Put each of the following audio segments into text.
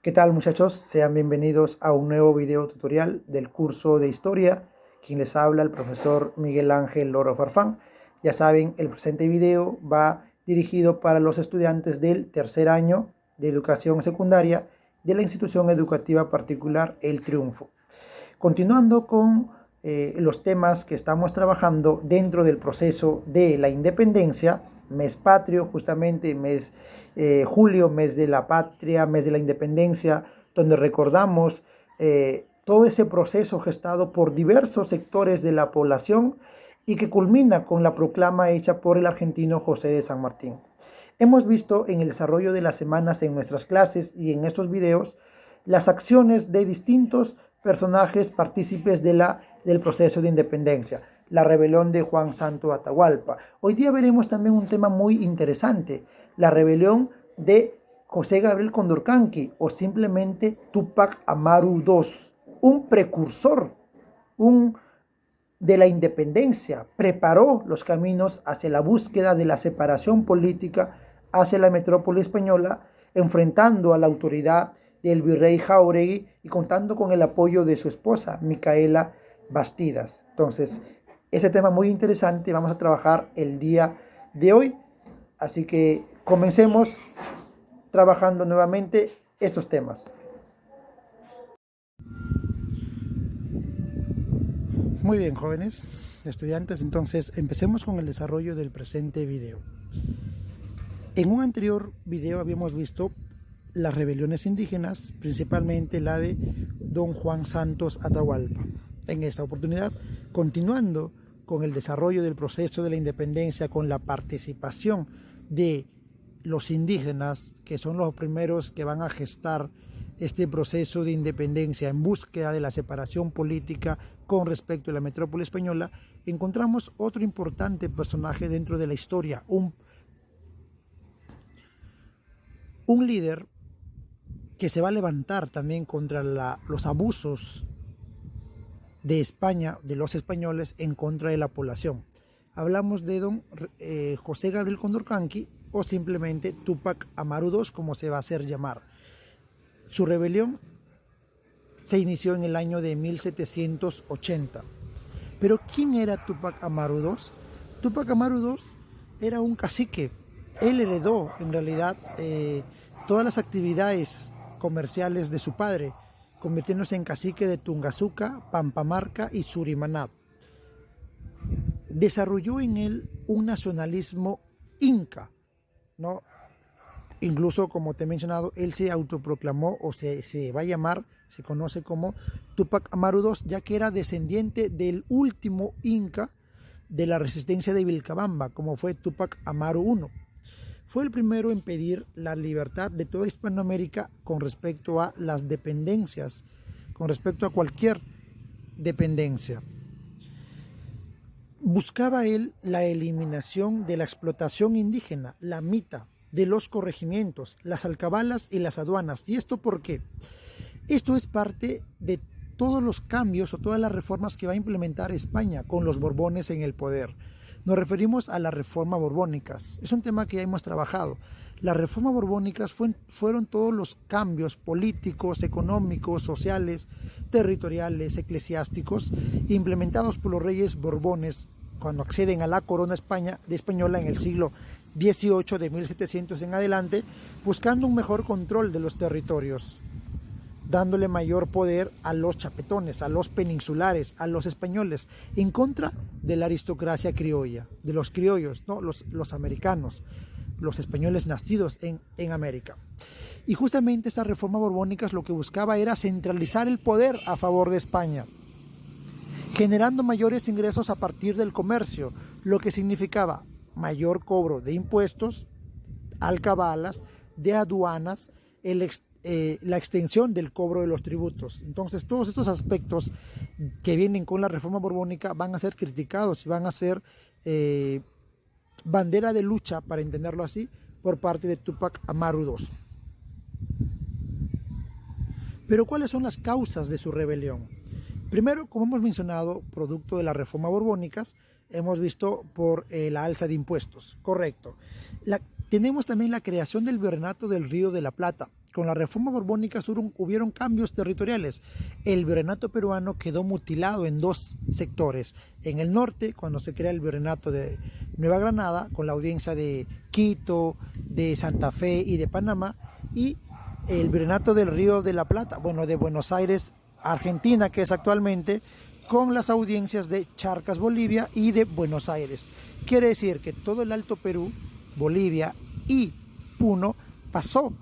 ¿Qué tal, muchachos? Sean bienvenidos a un nuevo video tutorial del curso de historia. Quien les habla, el profesor Miguel Ángel Loro Farfán. Ya saben, el presente video va dirigido para los estudiantes del tercer año de educación secundaria de la institución educativa particular El Triunfo. Continuando con los temas que estamos trabajando dentro del proceso de la independencia, mes patrio, justamente mes julio, mes de la patria, mes de la independencia, donde recordamos todo ese proceso gestado por diversos sectores de la población y que culmina con la proclama hecha por el argentino José de San Martín. Hemos visto en el desarrollo de las semanas en nuestras clases y en estos videos las acciones de distintos personajes partícipes del proceso de independencia, la rebelión de Juan Santo Atahualpa. Hoy día veremos también un tema muy interesante, la rebelión de José Gabriel Condorcanqui o simplemente Túpac Amaru II, un precursor, de la independencia, preparó los caminos hacia la búsqueda de la separación política hacia la metrópoli española, enfrentando a la autoridad del virrey Jáuregui y contando con el apoyo de su esposa, Micaela Bastidas. Entonces, ese tema muy interesante vamos a trabajar el día de hoy, así que comencemos trabajando nuevamente estos temas. Muy bien, jóvenes estudiantes, entonces empecemos con el desarrollo del presente video. En un anterior video habíamos visto las rebeliones indígenas, principalmente la de don Juan Santos Atahualpa. En esta oportunidad, continuando con el desarrollo del proceso de la independencia, con la participación de los indígenas, que son los primeros que van a gestar este proceso de independencia en búsqueda de la separación política con respecto a la metrópoli española, encontramos otro importante personaje dentro de la historia, un líder que se va a levantar también contra los abusos de España, de los españoles, en contra de la población. Hablamos de don José Gabriel Condorcanqui, o simplemente Túpac Amaru II, como se va a hacer llamar. Su rebelión se inició en el año de 1780. Pero ¿quién era Túpac Amaru II? Túpac Amaru II era un cacique. Él heredó en realidad todas las actividades comerciales de su padre, convirtiéndose en cacique de Tungazuca, Pampamarca y Surimaná. Desarrolló en él un nacionalismo inca, ¿no? Incluso, como te he mencionado, él se autoproclamó o se va a llamar, se conoce como Túpac Amaru II, ya que era descendiente del último inca de la resistencia de Vilcabamba, como fue Túpac Amaru I. Fue el primero en pedir la libertad de toda Hispanoamérica con respecto a las dependencias, con respecto a cualquier dependencia. Buscaba él la eliminación de la explotación indígena, la mita, de los corregimientos, las alcabalas y las aduanas. ¿Y esto por qué? Esto es parte de todos los cambios o todas las reformas que va a implementar España con los Borbones en el poder. Nos referimos a la reforma borbónicas. Es un tema que ya hemos trabajado. Las reformas borbónicas fueron todos los cambios políticos, económicos, sociales, territoriales, eclesiásticos, implementados por los reyes Borbones cuando acceden a la corona española en el siglo XVIII, de 1700 en adelante, buscando un mejor control de los territorios, dándole mayor poder a los chapetones, a los peninsulares, a los españoles, en contra de la aristocracia criolla, de los criollos, ¿no? los americanos, los españoles nacidos en América. Y justamente esta reforma borbónica lo que buscaba era centralizar el poder a favor de España, generando mayores ingresos a partir del comercio, lo que significaba mayor cobro de impuestos, alcabalas, de aduanas, la extensión del cobro de los tributos. Entonces, todos estos aspectos que vienen con la reforma borbónica van a ser criticados y van a ser bandera de lucha, para entenderlo así, por parte de Túpac Amaru II. Pero ¿cuáles son las causas de su rebelión? Primero, como hemos mencionado, producto de la reforma borbónicas, hemos visto por la alza de impuestos, correcto. Tenemos también la creación del virreinato del Río de la Plata, con la reforma borbónica hubieron cambios territoriales. El virreinato peruano quedó mutilado en dos sectores. En el norte, cuando se crea el virreinato de Nueva Granada, con la audiencia de Quito, de Santa Fe y de Panamá, y el virreinato del Río de la Plata, bueno, de Buenos Aires, Argentina, que es actualmente, con las audiencias de Charcas, Bolivia, y de Buenos Aires. Quiere decir que todo el Alto Perú, Bolivia y Puno pasó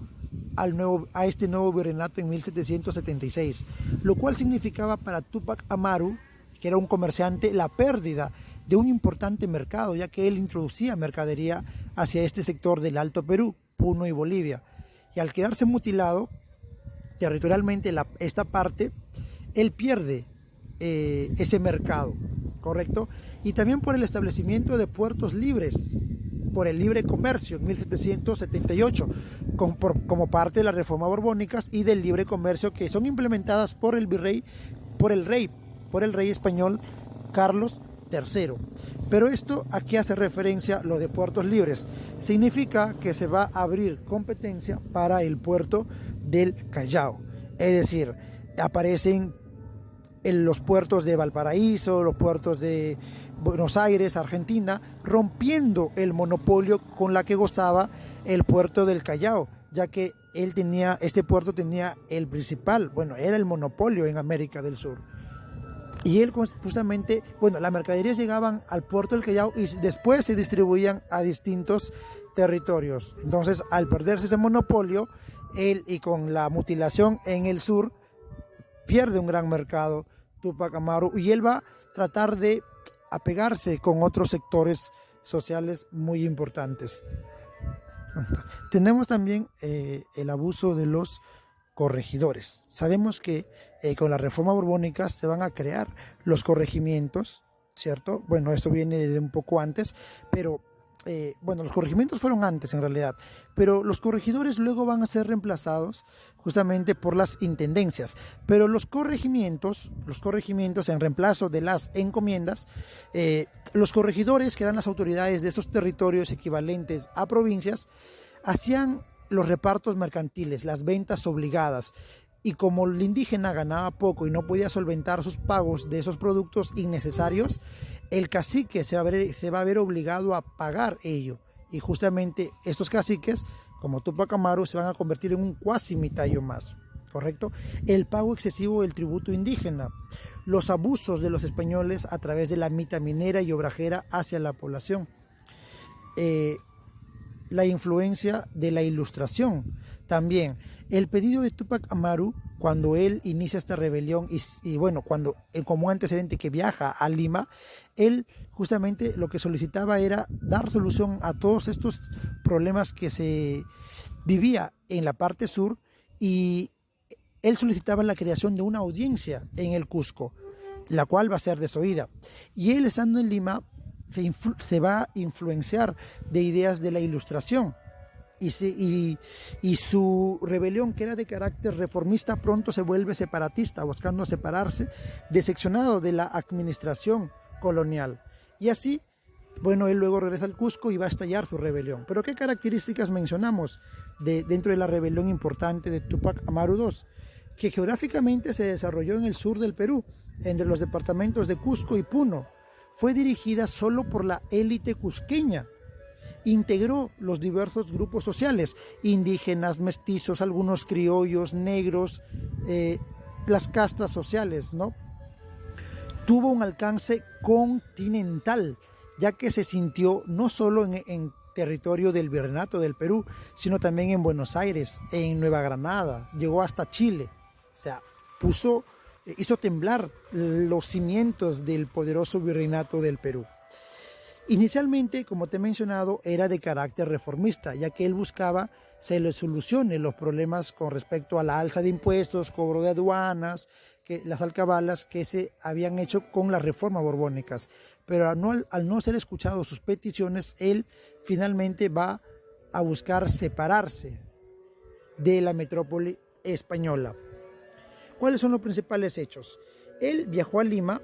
a este nuevo virreinato en 1776, lo cual significaba para Túpac Amaru, que era un comerciante, la pérdida de un importante mercado, ya que él introducía mercadería hacia este sector del Alto Perú, Puno y Bolivia. Y al quedarse mutilado territorialmente esta parte, él pierde ese mercado, ¿correcto? Y también por el establecimiento de puertos libres, por el libre comercio en 1778, como parte de las reformas borbónicas y del libre comercio que son implementadas por el rey español Carlos III. Pero esto, ¿a qué hace referencia lo de puertos libres? Significa que se va a abrir competencia para el puerto del Callao. Es decir, aparecen en los puertos de Valparaíso, los puertos de Buenos Aires, Argentina, rompiendo el monopolio con la que gozaba el puerto del Callao, ya que este puerto tenía el principal, bueno, era el monopolio en América del Sur. Y él justamente, bueno, las mercaderías llegaban al puerto del Callao y después se distribuían a distintos territorios. Entonces, al perderse ese monopolio, él, y con la mutilación en el sur, pierde un gran mercado Túpac Amaru, y él va a tratar de apegarse con otros sectores sociales muy importantes. Tenemos también el abuso de los corregidores. Sabemos que con la reforma borbónica se van a crear los corregimientos, ¿cierto? Bueno, esto viene de un poco antes, pero bueno, los corregimientos fueron antes en realidad, pero los corregidores luego van a ser reemplazados justamente por las intendencias. Pero los corregimientos en reemplazo de las encomiendas, los corregidores, que eran las autoridades de estos territorios equivalentes a provincias, hacían los repartos mercantiles, las ventas obligadas. Y como el indígena ganaba poco y no podía solventar sus pagos de esos productos innecesarios, el cacique se va a ver obligado a pagar ello. Y justamente estos caciques, como Túpac Amaru, se van a convertir en un cuasi mitayo más, ¿correcto? El pago excesivo del tributo indígena, los abusos de los españoles a través de la mita minera y obrajera hacia la población, la influencia de la Ilustración. También el pedido de Túpac Amaru, cuando él inicia esta rebelión y bueno, cuando como antecedente que viaja a Lima, él justamente lo que solicitaba era dar solución a todos estos problemas que se vivía en la parte sur, y él solicitaba la creación de una audiencia en el Cusco, la cual va a ser desoída. Y él, estando en Lima, se va a influenciar de ideas de la Ilustración, y su rebelión, que era de carácter reformista, pronto se vuelve separatista, buscando separarse, decepcionado de la administración colonial. Y así, bueno, él luego regresa al Cusco y va a estallar su rebelión. Pero ¿qué características mencionamos dentro de la rebelión importante de Túpac Amaru II? Que geográficamente se desarrolló en el sur del Perú, entre los departamentos de Cusco y Puno. Fue dirigida solo por la élite cusqueña. Integró los diversos grupos sociales, indígenas, mestizos, algunos criollos, negros, las castas sociales, ¿no? Tuvo un alcance continental, ya que se sintió no solo en territorio del Virreinato del Perú, sino también en Buenos Aires, en Nueva Granada, llegó hasta Chile. O sea, hizo temblar los cimientos del poderoso Virreinato del Perú. Inicialmente, como te he mencionado, era de carácter reformista, ya que él buscaba se le solucione los problemas con respecto a la alza de impuestos, cobro de aduanas, las alcabalas que se habían hecho con las reformas borbónicas. Pero al no ser escuchado sus peticiones, él finalmente va a buscar separarse de la metrópoli española. ¿Cuáles son los principales hechos? Él viajó a Lima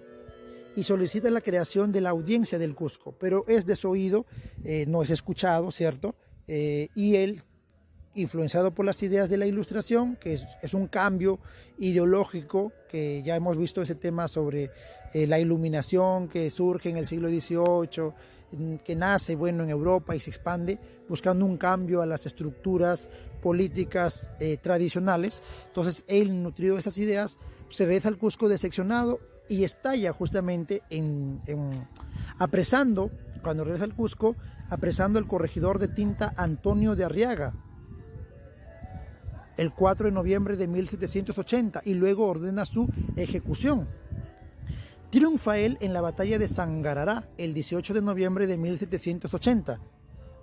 y solicita la creación de la audiencia del Cusco, pero es desoído, no es escuchado, ¿cierto? Y él influenciado por las ideas de la Ilustración, que es un cambio ideológico, que ya hemos visto ese tema sobre la iluminación que surge en el siglo XVIII, que nace en Europa y se expande buscando un cambio a las estructuras políticas tradicionales. Entonces él, nutrido de esas ideas, se regresa al Cusco decepcionado y estalla justamente apresando, cuando regresa al Cusco, apresando al corregidor de tinta Antonio de Arriaga el 4 de noviembre de 1780 y luego ordena su ejecución. Triunfa él en la batalla de Sangarará el 18 de noviembre de 1780,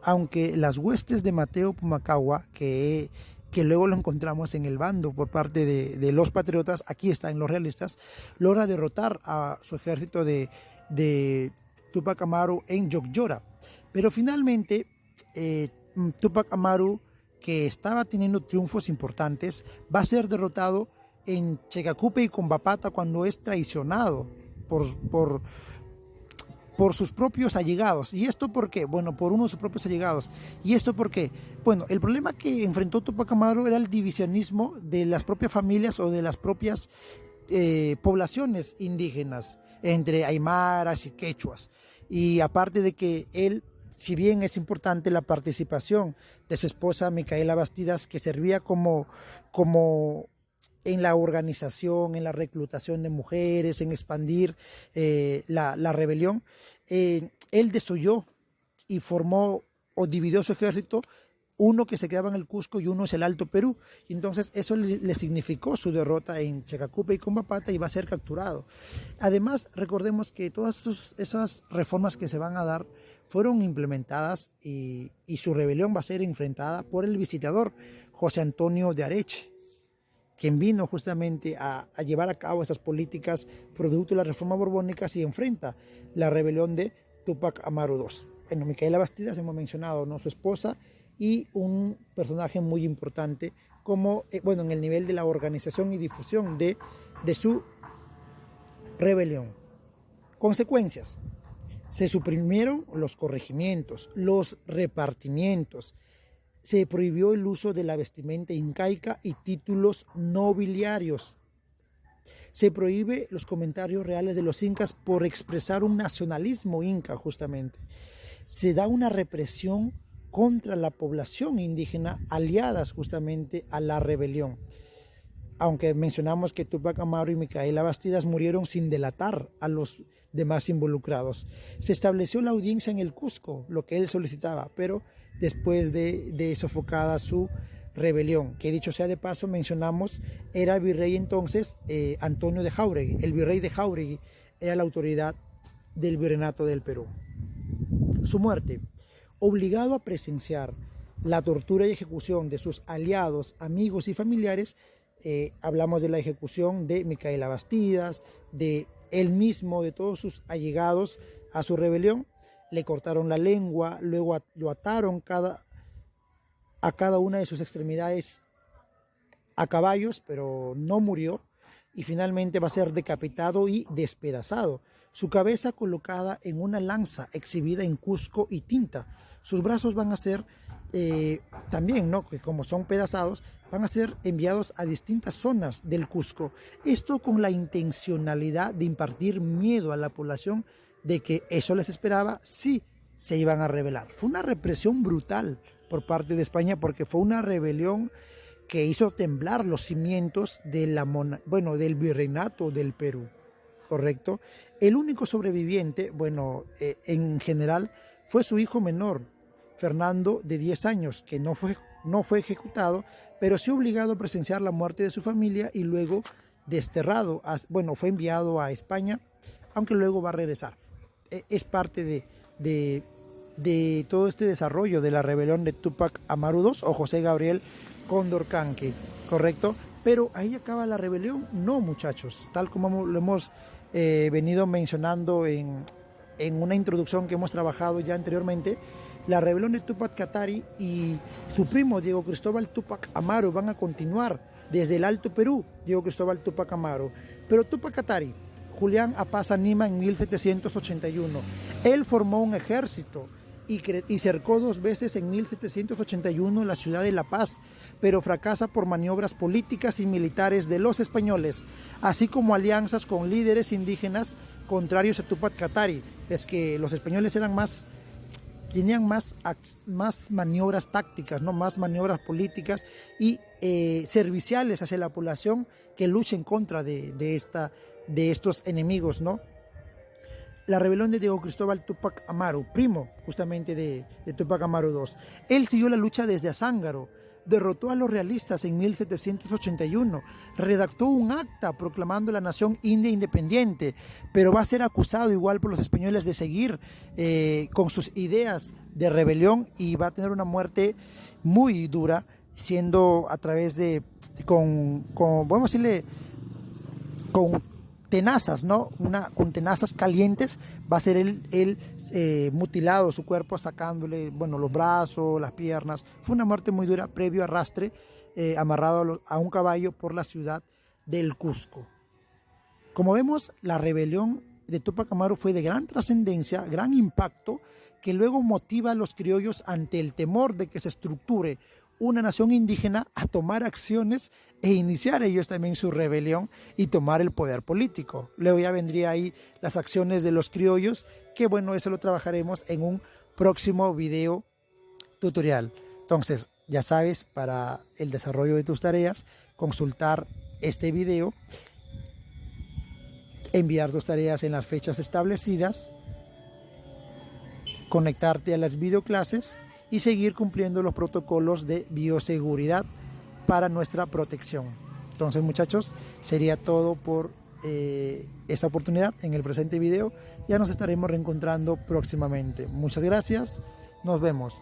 aunque las huestes de Mateo Pumacahua, que luego lo encontramos en el bando por parte de los patriotas, aquí está en los realistas, logra derrotar a su ejército de Tupac Amaru en Yogyora. Pero finalmente Tupac Amaru, que estaba teniendo triunfos importantes, va a ser derrotado en Checacupe y Combapata cuando es traicionado por sus propios allegados. ¿Y esto por qué? Bueno, por uno de sus propios allegados. ¿Y esto por qué? Bueno, el problema que enfrentó Tupac Amaru era el divisionismo de las propias familias o de las propias poblaciones indígenas entre aymaras y quechuas. Y aparte de que él, si bien es importante la participación de su esposa Micaela Bastidas, que servía como en la organización, en la reclutación de mujeres, en expandir la rebelión, él desoyó y formó o dividió su ejército, uno que se quedaba en el Cusco y uno es el Alto Perú. Y entonces eso le significó su derrota en Checacupe y Combapata y va a ser capturado. Además, recordemos que todas esas reformas que se van a dar fueron implementadas y su rebelión va a ser enfrentada por el visitador José Antonio de Areche, quien vino justamente a llevar a cabo esas políticas producto de la reforma borbónica y enfrenta la rebelión de Tupac Amaru II. Bueno, Micaela Bastidas hemos mencionado, ¿no? Su esposa y un personaje muy importante como, en el nivel de la organización y difusión de su rebelión. Consecuencias. Se suprimieron los corregimientos, los repartimientos. Se prohibió el uso de la vestimenta incaica y títulos nobiliarios. Se prohíbe los comentarios reales de los incas por expresar un nacionalismo inca justamente. Se da una represión contra la población indígena aliadas justamente a la rebelión. Aunque mencionamos que Tupac Amaru y Micaela Bastidas murieron sin delatar a los demás involucrados. Se estableció la audiencia en el Cusco, lo que él solicitaba, pero después de sofocada su rebelión, que dicho sea de paso, mencionamos, era el virrey entonces Antonio de Jáuregui. El virrey de Jáuregui era la autoridad del virreinato del Perú. Su muerte. Obligado a presenciar la tortura y ejecución de sus aliados, amigos y familiares, hablamos de la ejecución de Micaela Bastidas, de él mismo, de todos sus allegados a su rebelión. Le cortaron la lengua, luego lo ataron a cada una de sus extremidades a caballos, pero no murió, y finalmente va a ser decapitado y despedazado. Su cabeza colocada en una lanza exhibida en Cusco y tinta. Sus brazos van a ser también, ¿no?, que como son pedazados, van a ser enviados a distintas zonas del Cusco. Esto con la intencionalidad de impartir miedo a la población de que eso les esperaba si se iban a rebelar. Fue una represión brutal por parte de España porque fue una rebelión que hizo temblar los cimientos de del virreinato del Perú, ¿correcto? El único sobreviviente, en general, fue su hijo menor, Fernando, de 10 años, que no fue ejecutado, pero sí obligado a presenciar la muerte de su familia y luego desterrado, fue enviado a España, aunque luego va a regresar. Es parte de todo este desarrollo de la rebelión de Tupac Amaru II o José Gabriel Condorcanqui, ¿correcto? Pero ahí acaba la rebelión. No, muchachos, tal como lo hemos venido mencionando en una introducción que hemos trabajado ya anteriormente, la rebelión de Tupac Katari y su primo Diego Cristóbal Tupac Amaru van a continuar desde el Alto Perú, Diego Cristóbal Tupac Amaru. Pero Tupac Katari, Julián Apaz Anima en 1781, él formó un ejército y cercó 2 veces en 1781 la ciudad de La Paz, pero fracasa por maniobras políticas y militares de los españoles, así como alianzas con líderes indígenas contrarios a Túpac Katari. Es que los españoles tenían más maniobras tácticas, ¿no? Más maniobras políticas y serviciales hacia la población que lucha en contra de estos enemigos, ¿no? La rebelión de Diego Cristóbal Túpac Amaru, primo justamente de Túpac Amaru II. Él siguió la lucha desde Azángaro, derrotó a los realistas en 1781, redactó un acta proclamando la nación india independiente, pero va a ser acusado igual por los españoles de seguir con sus ideas de rebelión y va a tener una muerte muy dura, siendo a través vamos a decirle, con tenazas, ¿no? Con tenazas calientes va a ser él mutilado, su cuerpo sacándole, bueno, los brazos, las piernas. Fue una muerte muy dura, previo arrastre, amarrado a un caballo por la ciudad del Cusco. Como vemos, la rebelión de Túpac Amaru fue de gran trascendencia, gran impacto, que luego motiva a los criollos ante el temor de que se estructure una nación indígena a tomar acciones e iniciar ellos también su rebelión y tomar el poder político. Luego ya vendría ahí las acciones de los criollos, que bueno, eso lo trabajaremos en un próximo video tutorial. Entonces, ya sabes, para el desarrollo de tus tareas, consultar este video, enviar tus tareas en las fechas establecidas, conectarte a las videoclases y seguir cumpliendo los protocolos de bioseguridad para nuestra protección. Entonces, muchachos, sería todo por esta oportunidad en el presente video. Ya nos estaremos reencontrando próximamente. Muchas gracias, nos vemos.